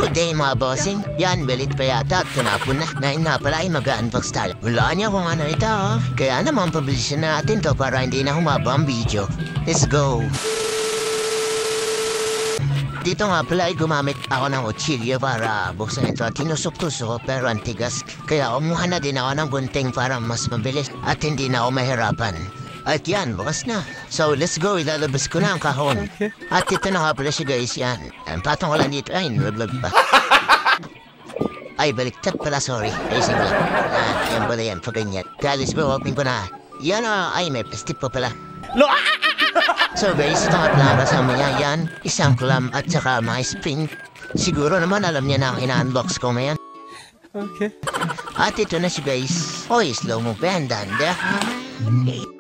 Good day mga bossing. Yan, belit pa yata at tinapon na. Nain na pala ay mag-unbox tayo. Wala niya kung ano ito. Kaya naman publishin natin to para hindi na humaba ang video. Let's go! Dito nga pala ay gumamit ako ng utsilyo para buksan ito at tinusok-tusok pero antigas. Kaya umuha na din ako ng gunting para mas mabilis at hindi na ako mahirapan. At yan, bukas na. So, let's go. Ilalabas ko na ang kahon. Okay. At ito na nga pala siya guys, yan. Patong ko lang dito. Ay, nalaglag pa. Ay, baliktad pala, sorry. Ay, sige. Yan pala yan, paganyan. Kaya let's go, open ko na. Yan ay, may plastic pa pala. No! So guys, ito nga pala kasama niya yan. Isang clam at saka mga spring. Siguro naman alam niya na ang ina-unbox ko ngayon. Okay. At ito na siya guys. Oy, slow mo ba? Ang danda.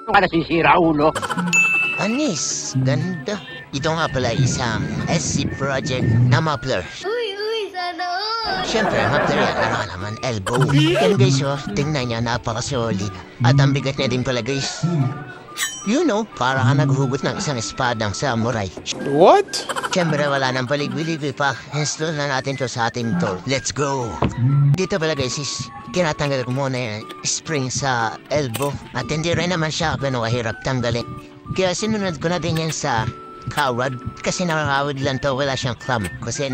Ka nasisira, ulo. Anis, ganda. Ito nga pala isang SC project na muffler. Uy, sana all! Siyempre, muffler yan na naman, elbow. Yan guys, oh, tingnan niya, napaka-solid. At ang bigat niya din pala guys. You know, para ka naghugot ng isang espadang samurai. What? Siyempre, wala nang paligwi-ligwi pa. Install na natin to sa ating tool. Let's go! Dito pala guys is, kinatanggal ko muna yung spring sa elbow. At hindi rin naman siya ganun kahirap tanggalin. Kaya sinunod ko na din yan sa cowrod. Kasi nakakawid lang to, wala siyang clamp. Kasi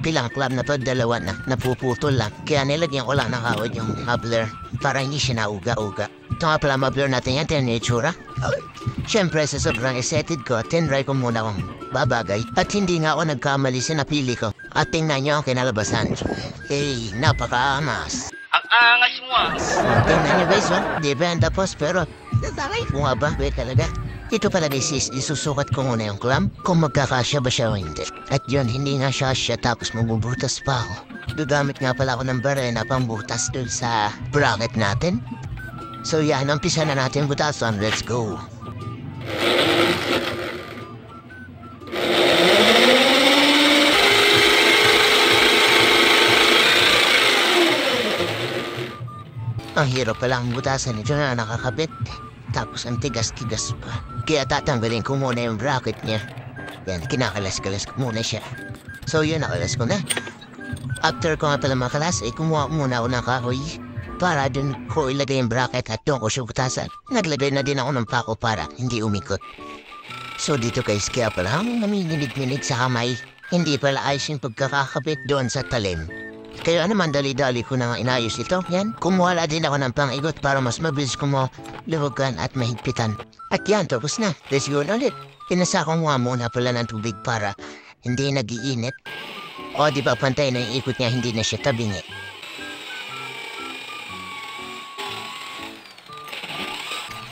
pilang clamp na to, dalawa na, napuputol lang. Kaya nilagyan ko lang ng kawid yung muffler para hindi siya nauga-uga. Ito nga pala muffler natin yan, tinan yung itsura. Siyempre, sa sobrang excited ko, tinry ko muna kung babagay. At hindi nga ako nagkamali sa napili ko. At tingnan nyo ang kinalabasan. Hey, napaka-amas. Ang angas mo ah. Tingnan nyo guys, di ba ang tapos pero natakay ko nga ba? Wait talaga. Ito pala guys is isusukat ko muna yung clamp kung magkakasya ba siya o hindi. At yun, hindi nga siya tapos mabubutas pa ako. Gagamit nga pala ako ng barena pang butas dun sa bracket natin. So yan, umpisa na natin butasan. Let's go! Ang hirap pala ang butasan nito na nakakabit. Tapos ang tigas-tigas pa. Kaya tatanggalin ko muna yung bracket niya. Yan, kinakalas-kalas ko muna siya. So yun, nakalas ko na. After ko nga pala makalas, kumuha muna ako ng kahoy. Para dun ko ilagay yung bracket at doon ko siya butasan. Naglagay na din ako ng pako para hindi umikot. So dito guys, kaya pala ang namiginig-minig sa kamay. Hindi pala ayos yung pagkakakabit doon sa talim. Kaya naman dali-dali ko na nga inayos ito. Yan, kumuha din ako ng pang-igot para mas mabilis ko mo luwagan at mahigpitan. At yan, tapos na. Let's go ulit. Pinasa ko nga muna pala ng tubig para hindi nag-iinit. O di ba pantay na yung ikot niya, hindi na siya tabingi.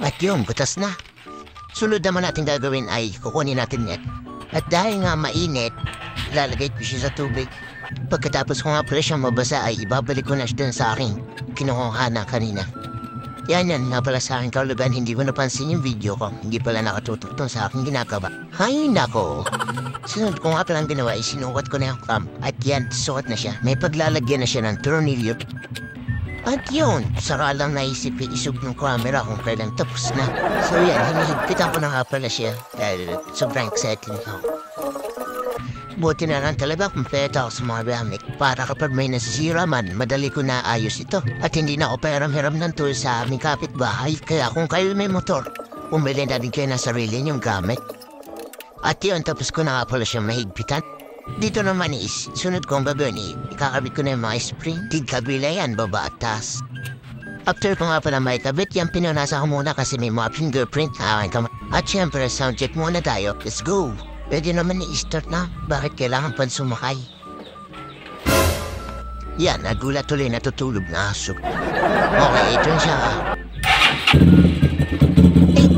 At yun, butas na. Sunod naman natin gagawin ay kukunin natin yan. At dahil nga mainit, lalagay ko siya sa tubig. Pagkatapos ko nga pala siyang mabasa ay ibabalik ko na siya dun sa aking kinukuha na kanina. Yan nga pala sa aking kaulugan, hindi ko napansin yung video ko. Hindi pala nakatutok dun sa aking ginagawa. Hay nako! Sunod ko nga palang ginawa ay sinukat ko na yung clamp. At yan, sukat na siya. May paglalagyan na siya ng tornilyo. At yun, saka lang naisip isog ng camera kung kailan tapos na. So yan, hinihigpitan ko na nga pala siya dahil sobrang excited ako. Buti na lang talaga kumpleto ako sa mga gamit para kapag may nasisira man, madali ko na ayos ito. At hindi na ako pahiram-hiram ng tool sa aming kapitbahay. Kaya kung kayo may motor, umili na din kayo ng sarili niyong gamit. At yun, tapos ko na nga pala siyang mahigpitan. Dito naman is, sunod kong gagawin ikakabit ko na yung mga spring. Tigkabila yan, baba at taas. After ko nga pala may kabit, yan pinunasa ko muna kasi may mga fingerprint. At syempre, sound check muna tayo. Let's go! Pwede naman i-start na. Bakit kailangan pan sumakay? Yan, nagulat tuloy natutulog na aso. Okay, ito siya.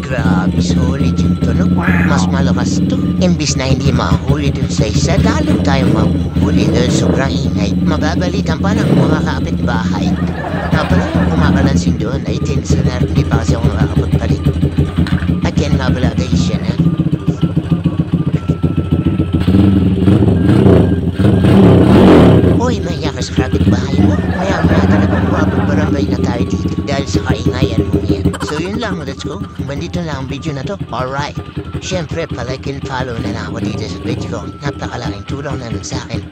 Grabe, solid yung tunog. Mas malakas to. Imbis na hindi mahuli dun sa isa, lalo tayo mahuhuli dahil sobrang ingay. Mababalitan pa ng mga kapitbahay. Napala yung kumakalansin doon ay tensioner, hindi pa kasi ako makakapagpalit. At yan nga pala guys yan ha. Uy, maya ka sa kapitbahay mo. Maya-maya talagang mapagbarangay na tayo dito dahil sa kaingayan mo yan. So yun lang, let's go. Bandito lang ang video na to. Alright. Siyempre, palike and follow na lang ako dito sa video ko. Napakalaking tulong na nun sa akin.